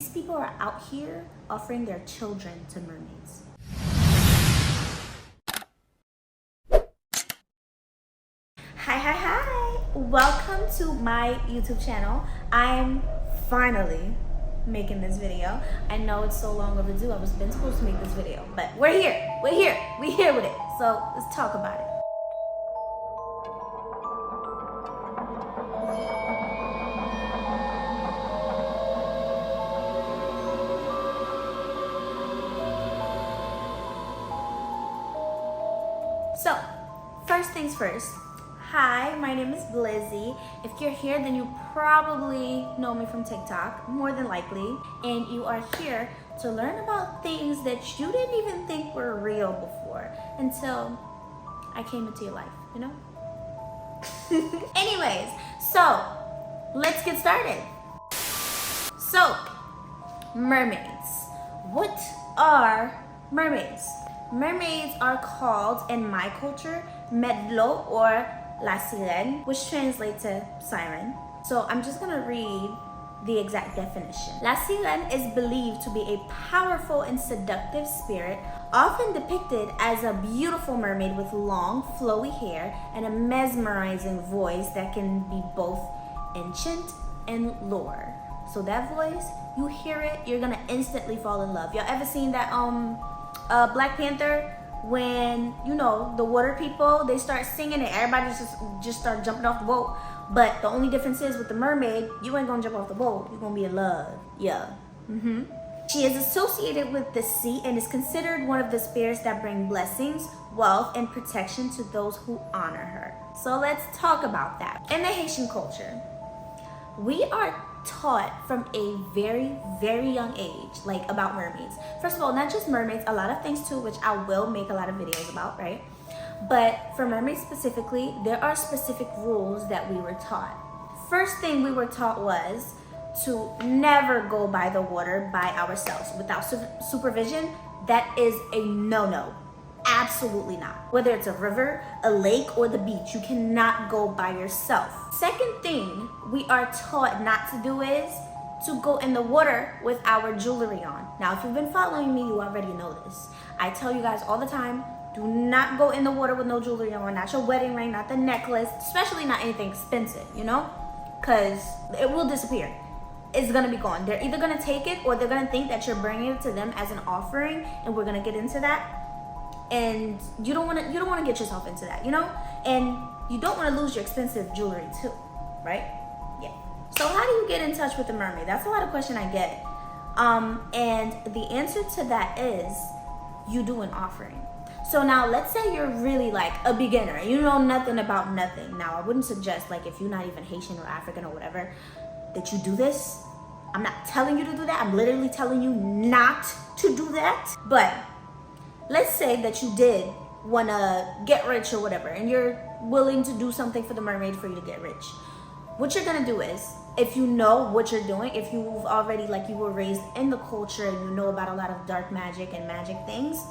These people are out here offering their children to mermaids. Hi. Welcome to my YouTube channel. I'm finally making this video. I know it's so long overdue. I was been supposed to make this video, but we're here with it. So let's talk about it. So, first things first. Hi, my name is Blizzy. If you're here, then you probably know me from TikTok, more than likely. And you are here to learn about things that you didn't even think were real before until I came into your life, you know? Anyways, so let's get started. So, mermaids. What are mermaids? Mermaids are called, in my culture, medlo or la sirène, which translates to siren. So I'm just gonna read the exact definition. La sirène is believed to be a powerful and seductive spirit, often depicted as a beautiful mermaid with long, flowy hair and a mesmerizing voice that can be both enchant and lure. So that voice, you hear it, you're gonna instantly fall in love. Y'all ever seen that Black Panther, when the water people, they start singing and everybody just start jumping off the boat? But the only difference is with the mermaid, you ain't gonna jump off the boat, you're gonna be in love. Yeah. She is associated with the sea and is considered one of the spirits that bring blessings, wealth, and protection to those who honor her. So let's talk about that. In the Haitian culture, we are taught from a very, very young age, like, about mermaids. First of all, not just mermaids, a lot of things too, which I will make a lot of videos about, right? But for mermaids specifically, there are specific rules that we were taught. First thing we were taught was to never go by the water by ourselves without supervision. That is a no-no. Absolutely not. Whether it's a river, a lake, or the beach, you cannot go by yourself. Second thing we are taught not to do is to go in the water with our jewelry on. Now, if you've been following me, you already know this. I tell you guys all the time, do not go in the water with no jewelry on, not your wedding ring, not the necklace, especially not anything expensive, because it will disappear. It's gonna be gone. They're either gonna take it or they're gonna think that you're bringing it to them as an offering, and we're gonna get into that. And you don't want to get yourself into that, and you don't want to lose your expensive jewelry too, right? Yeah. So how do you get in touch with the mermaid? That's a lot of question I get, and the answer to that is you do an offering. So now let's say you're really like a beginner and you know nothing about nothing. Now I wouldn't suggest, like, if you're not even Haitian or African or whatever, that you do this. I'm not telling you to do that. I'm literally telling you not to do that. But let's say that you did want to get rich or whatever, and you're willing to do something for the mermaid for you to get rich. What you're going to do is, if you know what you're doing, if you've already, like, you were raised in the culture and you know about a lot of dark magic and magic things,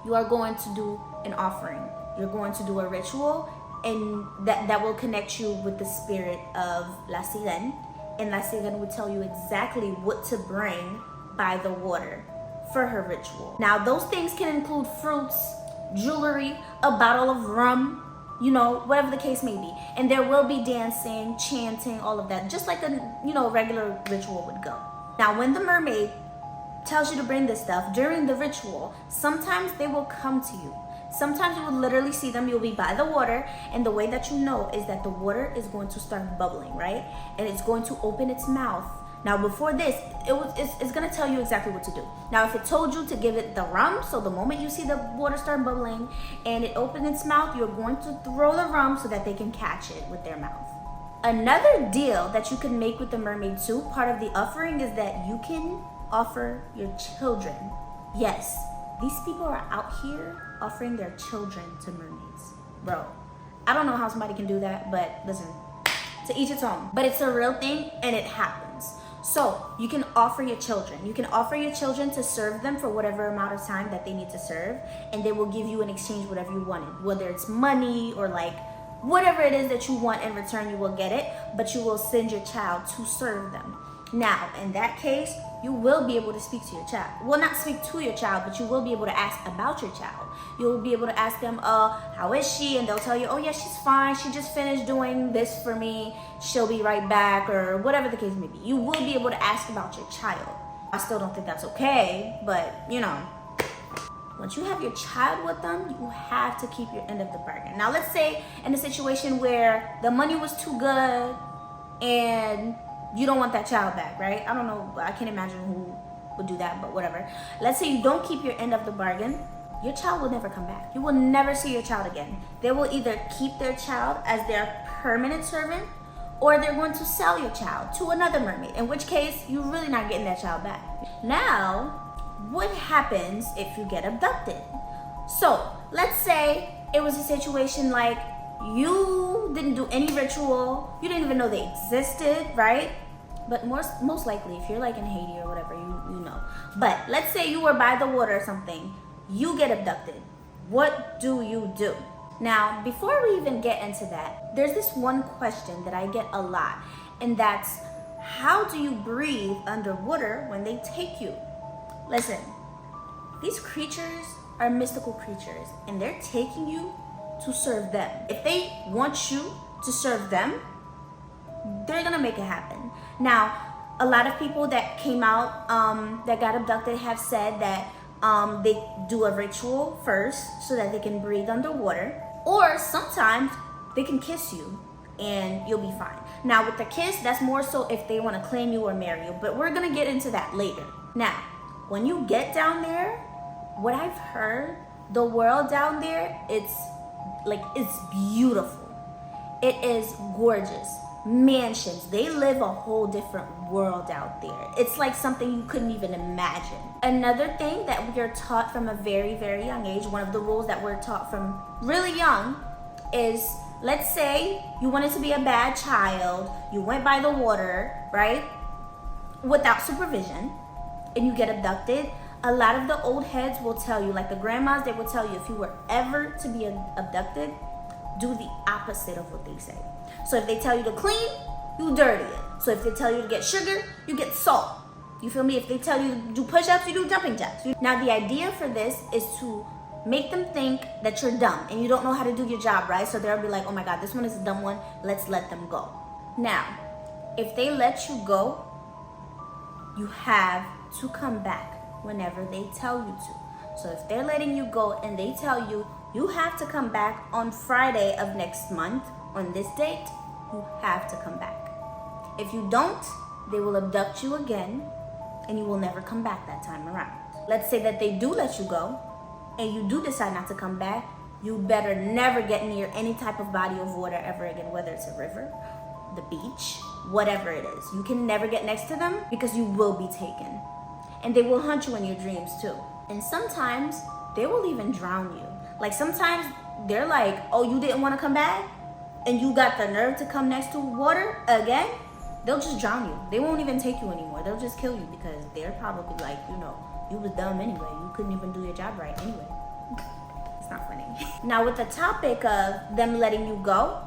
you are going to do an offering. You're going to do a ritual, and that will connect you with the spirit of La Sirène. And La Sirène will tell you exactly what to bring by the water for her ritual. Now, those things can include fruits, jewelry, a bottle of rum, whatever the case may be. And there will be dancing, chanting, all of that, just like a regular ritual would go. Now, when the mermaid tells you to bring this stuff during the ritual, sometimes they will come to you. Sometimes you will literally see them. You'll be by the water, and the way that you know is that the water is going to start bubbling, right? And it's going to open its mouth. Now, before this, it's gonna tell you exactly what to do. Now, if it told you to give it the rum, so the moment you see the water start bubbling and it opens its mouth, you're going to throw the rum so that they can catch it with their mouth. Another deal that you can make with the mermaid too, part of the offering, is that you can offer your children. Yes, these people are out here offering their children to mermaids. Bro, I don't know how somebody can do that, but listen, to each its own. But it's a real thing, and it happens. So you can offer your children. You can offer your children to serve them for whatever amount of time that they need to serve, and they will give you in exchange whatever you wanted, whether it's money or like whatever it is that you want in return, you will get it, but you will send your child to serve them. Now, in that case, you will be able to speak to your child. Well, not speak to your child, but you will be able to ask about your child. You'll be able to ask them, how is she? And they'll tell you, oh yeah, she's fine. She just finished doing this for me. She'll be right back, or whatever the case may be. You will be able to ask about your child. I still don't think that's okay, but you know, once you have your child with them, you have to keep your end of the bargain. Now, let's say in a situation where the money was too good and you don't want that child back, right? I don't know, I can't imagine who would do that, but whatever. Let's say you don't keep your end of the bargain, your child will never come back. You will never see your child again. They will either keep their child as their permanent servant, or they're going to sell your child to another mermaid, in which case you're really not getting that child back. Now, what happens if you get abducted? So let's say it was a situation like you didn't do any ritual, you didn't even know they existed, right? But most likely, if you're like in Haiti or whatever, you know. But let's say you were by the water or something, you get abducted. What do you do? Now, before we even get into that, there's this one question that I get a lot, and that's, how do you breathe underwater when they take you? Listen, these creatures are mystical creatures, and they're taking you to serve them. If they want you to serve them, they're gonna make it happen. Now, a lot of people that came out that got abducted have said that they do a ritual first so that they can breathe underwater, or sometimes they can kiss you and you'll be fine. Now, with the kiss, that's more so if they want to claim you or marry you, but we're gonna get into that later. Now, when you get down there, what I've heard, the world down there, it's beautiful. It is gorgeous. Mansions, they live a whole different world out there. It's like something you couldn't even imagine. Another thing that we are taught from a very, very young age, one of the rules that we're taught from really young is, let's say you wanted to be a bad child, you went by the water, right? Without supervision, and you get abducted, a lot of the old heads will tell you, like the grandmas, they will tell you, if you were ever to be abducted, do the opposite of what they say. So if they tell you to clean, you dirty it. So if they tell you to get sugar, you get salt. You feel me? If they tell you to do push-ups, you do jumping jacks. Now, the idea for this is to make them think that you're dumb and you don't know how to do your job, right? So they'll be like, oh my God, this one is a dumb one. Let's let them go. Now, if they let you go, you have to come back whenever they tell you to. So if they're letting you go and they tell you, you have to come back on Friday of next month on this date, you have to come back. If you don't, they will abduct you again and you will never come back that time around. Let's say that they do let you go and you do decide not to come back, you better never get near any type of body of water ever again, whether it's a river, the beach, whatever it is. You can never get next to them because you will be taken. And they will hunt you in your dreams too. And sometimes they will even drown you. Like sometimes they're like, oh, you didn't want to come back? And you got the nerve to come next to water again? They'll just drown you. They won't even take you anymore. They'll just kill you because they're probably like, you was dumb anyway. You couldn't even do your job right anyway. It's not funny. Now, with the topic of them letting you go,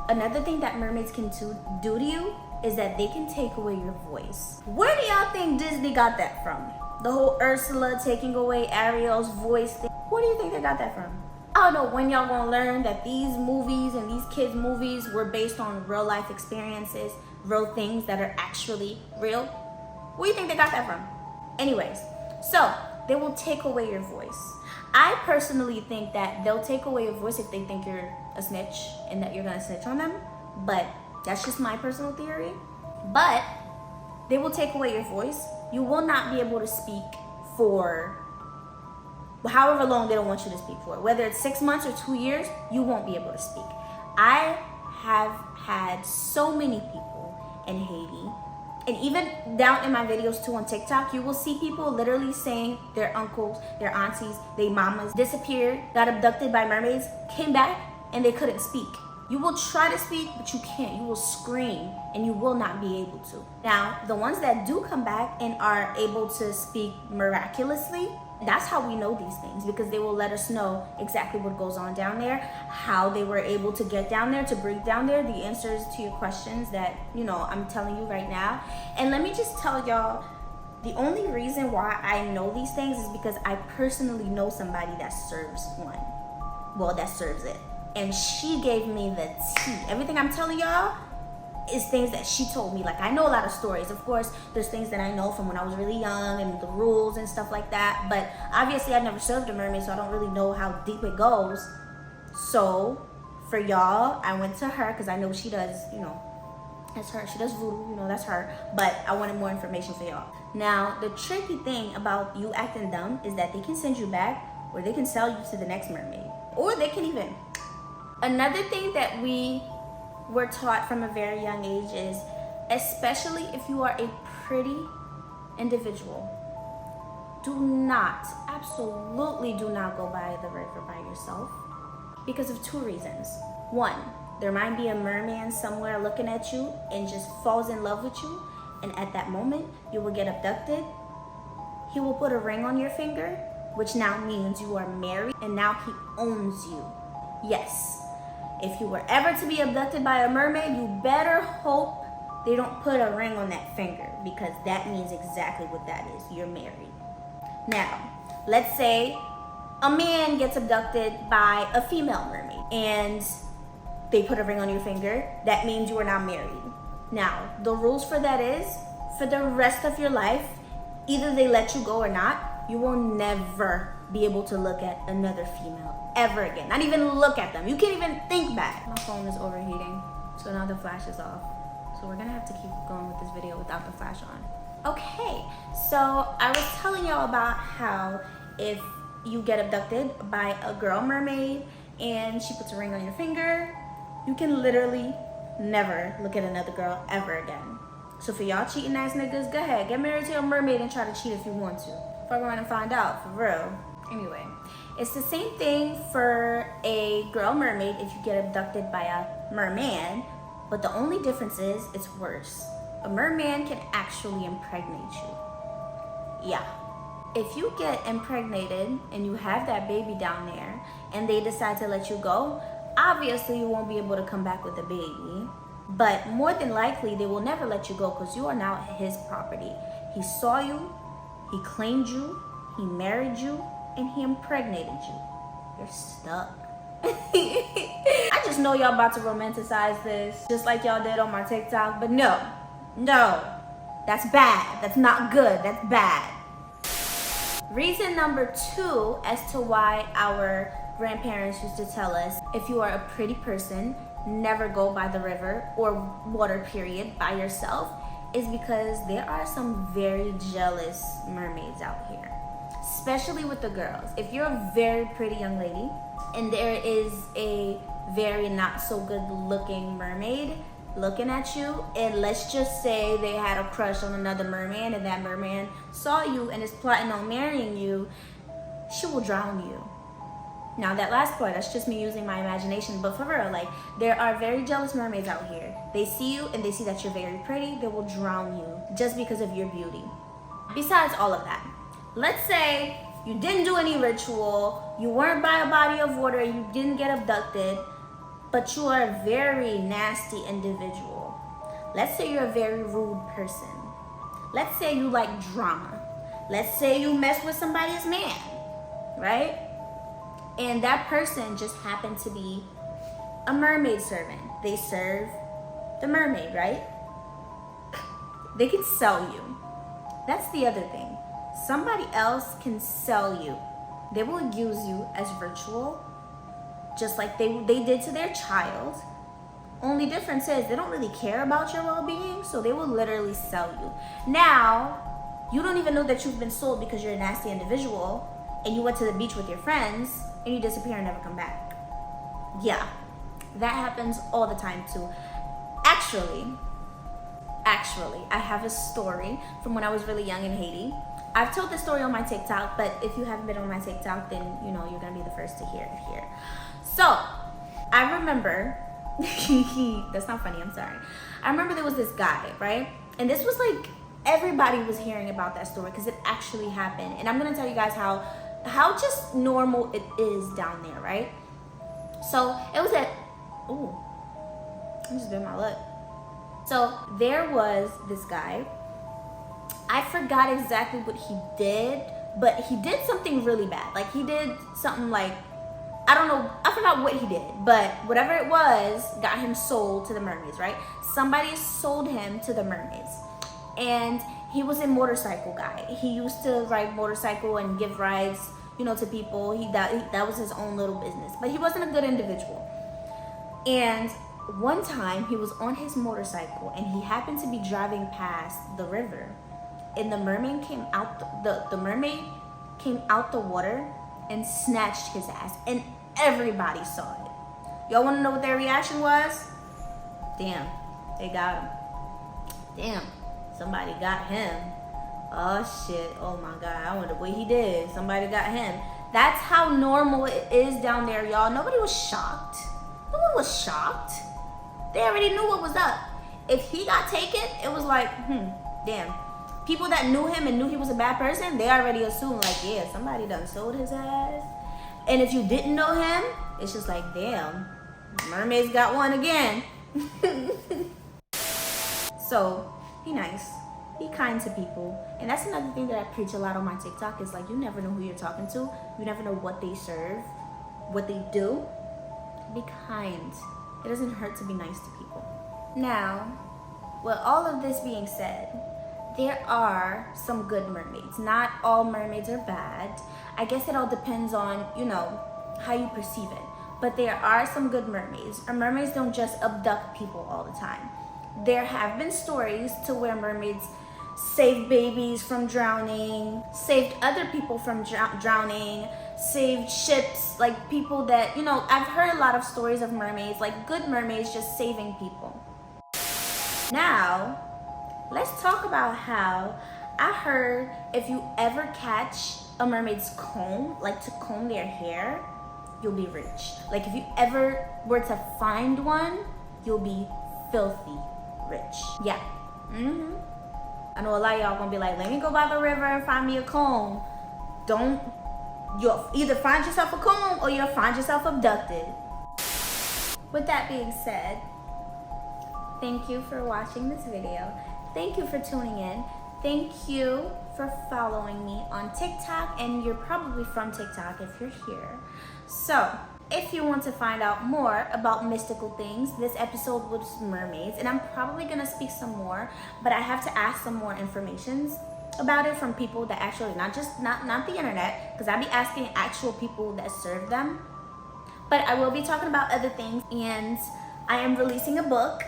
another thing that mermaids can do to you is that they can take away your voice. Where do y'all think Disney got that from? The whole Ursula taking away Ariel's voice thing. Where do you think they got that from? I don't know when y'all gonna learn that these movies and these kids' movies were based on real life experiences, real things that are actually real. Where do you think they got that from? Anyways, so they will take away your voice. I personally think that they'll take away your voice if they think you're a snitch and that you're gonna snitch on them, but that's just my personal theory. But they will take away your voice. You will not be able to speak for however long they don't want you to speak for. Whether it's 6 months or 2 years, you won't be able to speak. I have had so many people in Haiti, and even down in my videos too on TikTok, you will see people literally saying their uncles, their aunties, their mamas disappeared, got abducted by mermaids, came back, and they couldn't speak. You will try to speak, but you can't. You will scream, and you will not be able to. Now, the ones that do come back and are able to speak miraculously, that's how we know these things, because they will let us know exactly what goes on down there, how they were able to get down there, to breathe down there, the answers to your questions that, I'm telling you right now. And let me just tell y'all, The only reason why I know these things is because I personally know somebody that serves one. Well, that serves it. And she gave me the tea. Everything I'm telling y'all is things that she told me. Like, I know a lot of stories. Of course, there's things that I know from when I was really young and the rules and stuff like that. But obviously, I've never served a mermaid, so I don't really know how deep it goes. So, for y'all, I went to her because I know she does, you know, that's her. She does voodoo, you know, that's her. But I wanted more information for y'all. Now, the tricky thing about you acting dumb is that they can send you back, or they can sell you to the next mermaid. Or they can even... Another thing that we were taught from a very young age is, especially if you are a pretty individual, do not, absolutely do not go by the river by yourself because of two reasons. One, there might be a merman somewhere looking at you and just falls in love with you, and at that moment you will get abducted. He will put a ring on your finger, which now means you are married, and now he owns you. Yes, if you were ever to be abducted by a mermaid, you better hope they don't put a ring on that finger, because that means exactly what that is. You're married. Now, let's say a man gets abducted by a female mermaid and they put a ring on your finger. That means you are now married. Now, the rules for that is, for the rest of your life, either they let you go or not, you will never be able to look at another female ever again. Not even look at them. You can't even think back. My phone is overheating, so now the flash is off. So we're gonna have to keep going with this video without the flash on. Okay, so I was telling y'all about how if you get abducted by a girl mermaid and she puts a ring on your finger, you can literally never look at another girl ever again. So for y'all cheating ass niggas, go ahead, get married to a mermaid and try to cheat if you want to. Fuck around and find out, for real. Anyway, it's the same thing for a girl mermaid if you get abducted by a merman, but the only difference is it's worse. A merman can actually impregnate you. Yeah. If you get impregnated and you have that baby down there and they decide to let you go, obviously you won't be able to come back with a baby. But more than likely, they will never let you go because you are now his property. He saw you, he claimed you, he married you, and he impregnated you. You're stuck. I just know y'all about to romanticize this, just like y'all did on my TikTok, but no, that's bad. That's not good. That's bad. Reason number 2 as to why our grandparents used to tell us, if you are a pretty person, never go by the river or water period by yourself, is because there are some very jealous mermaids out here, especially with the girls. If you're a very pretty young lady and there is a very not so good looking mermaid looking at you, and let's just say they had a crush on another merman and that merman saw you and is plotting on marrying you, she will drown you. Now that last part, that's just me using my imagination, but for real, like, there are very jealous mermaids out here. They see you and they see that you're very pretty, they will drown you just because of your beauty. Besides all of that, let's say you didn't do any ritual, you weren't by a body of water, you didn't get abducted, but you are a very nasty individual. Let's say you're a very rude person. Let's say you like drama. Let's say you mess with somebody's man, right? And that person just happened to be a mermaid servant. They serve the mermaid, right? They can sell you. That's the other thing. Somebody else can sell you. They will use you as ritual, just like they did to their child. Only difference is they don't really care about your well-being, so they will literally sell you. Now, you don't even know that you've been sold because you're a nasty individual and you went to the beach with your friends and you disappear and never come back. Yeah, that happens all the time too. Actually, I have a story from when I was really young in Haiti. I've told this story on my TikTok, but if you haven't been on my TikTok, then you know you're gonna be the first to hear it here. So, I remember, that's not funny, I'm sorry. I remember there was this guy, right? And this was like, everybody was hearing about that story because it actually happened. And I'm gonna tell you guys how just normal it is down there, right? So, it was at, ooh, I just bit my lip. So, there was this guy I forgot exactly what he did, but he did something really bad. Like he did something like, I don't know, I forgot what he did, but whatever it was got him sold to the mermaids, right? Somebody sold him to the mermaids. And he was a motorcycle guy. He used to ride motorcycle and give rides, you know, to people. That was his own little business, but he wasn't a good individual. And one time he was on his motorcycle and he happened to be driving past the river, and the mermaid came out the mermaid came out the water and snatched his ass, and everybody saw it. Y'all want to know what their reaction was? Damn, they got him. Damn, somebody got him. Oh shit, oh my god, I wonder what he did. Somebody got him. That's how normal it is down there, y'all. Nobody was shocked. No one was shocked. They already knew what was up. If he got taken, it was like, damn. People that knew him and knew he was a bad person, they already assumed like, yeah, somebody done sold his ass. And if you didn't know him, it's just like, damn, mermaids got one again. So, be nice. Be kind to people. And that's another thing that I preach a lot on my TikTok is like, you never know who you're talking to. You never know what they serve, what they do. Be kind. It doesn't hurt to be nice to people. Now, with all of this being said, there are some good mermaids. Not all mermaids are bad. I guess it all depends on, you know, how you perceive it. But there are some good mermaids. And mermaids don't just abduct people all the time. There have been stories to where mermaids saved babies from drowning, saved other people from drowning, saved ships, like people that, you know, I've heard a lot of stories of mermaids, like good mermaids just saving people. Now, let's talk about how I heard if you ever catch a mermaid's comb, like to comb their hair, you'll be rich. Like if you ever were to find one, you'll be filthy rich. Yeah. I know a lot of y'all gonna be like, let me go by the river and find me a comb. You'll either find yourself a comb or you'll find yourself abducted. With that being said, thank you for watching this video. Thank you for tuning in. Thank you for following me on TikTok, and you're probably from TikTok if you're here. So, if you want to find out more about mystical things, this episode was mermaids, and I'm probably gonna speak some more, but I have to ask some more information about it from people that actually, not the internet, because I be asking actual people that serve them. But I will be talking about other things, and I am releasing a book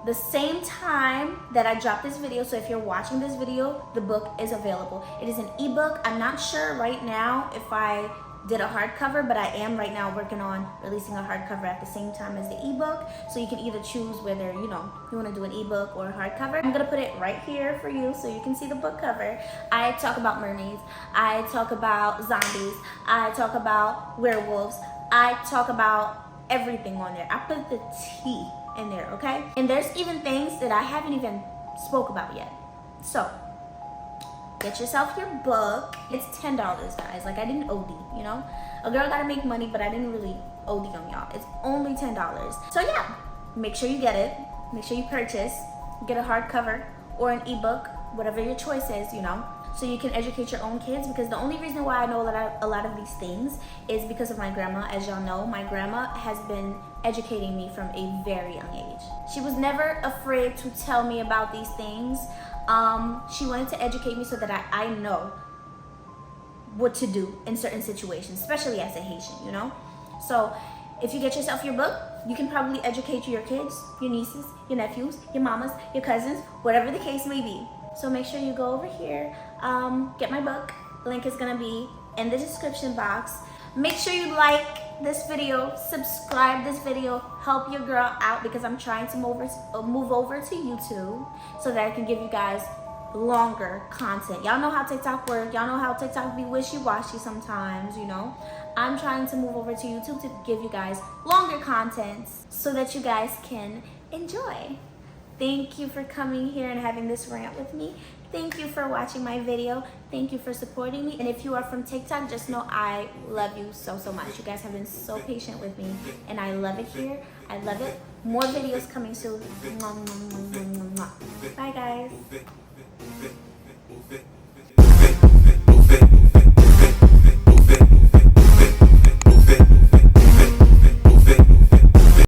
the same time that I drop this video. So if you're watching this video, the book is available. It is an ebook. I'm not sure right now if I did a hardcover, but I am right now working on releasing a hardcover at the same time as the ebook. So you can either choose whether, you know, you want to do an ebook or a hardcover. I'm gonna put it right here for you so you can see the book cover. I talk about mermaids. I talk about zombies. I talk about werewolves. I talk about everything on there. I put the tea in there, okay? And there's even things that I haven't even spoke about yet. So get yourself your book. It's $10, guys. Like I didn't OD, you know? A girl gotta make money, but I didn't really OD on y'all. It's only $10. So yeah, make sure you get it. Make sure you purchase. Get a hardcover or an ebook, whatever your choice is, you know? So you can educate your own kids, because the only reason why I know a lot of these things is because of my grandma. As y'all know, my grandma has been educating me from a very young age. She was never afraid to tell me about these things. She wanted to educate me so that I know what to do in certain situations, especially as a Haitian, you know? So if you get yourself your book, you can probably educate your kids, your nieces, your nephews, your mamas, your cousins, whatever the case may be. So make sure you go over here, get my book. The link is gonna be in the description box. Make sure you like this video, subscribe this video, help your girl out, because I'm trying to move over to YouTube so that I can give you guys longer content. Y'all know how TikTok works. Y'all know how TikTok be wishy-washy sometimes, you know. I'm trying to move over to YouTube to give you guys longer content so that you guys can enjoy. Thank you for coming here and having this rant with me. Thank you for watching my video. Thank you for supporting me. And if you are from TikTok, just know I love you so, so much. You guys have been so patient with me, and I love it here. I love it. More videos coming soon. Bye, guys. move it.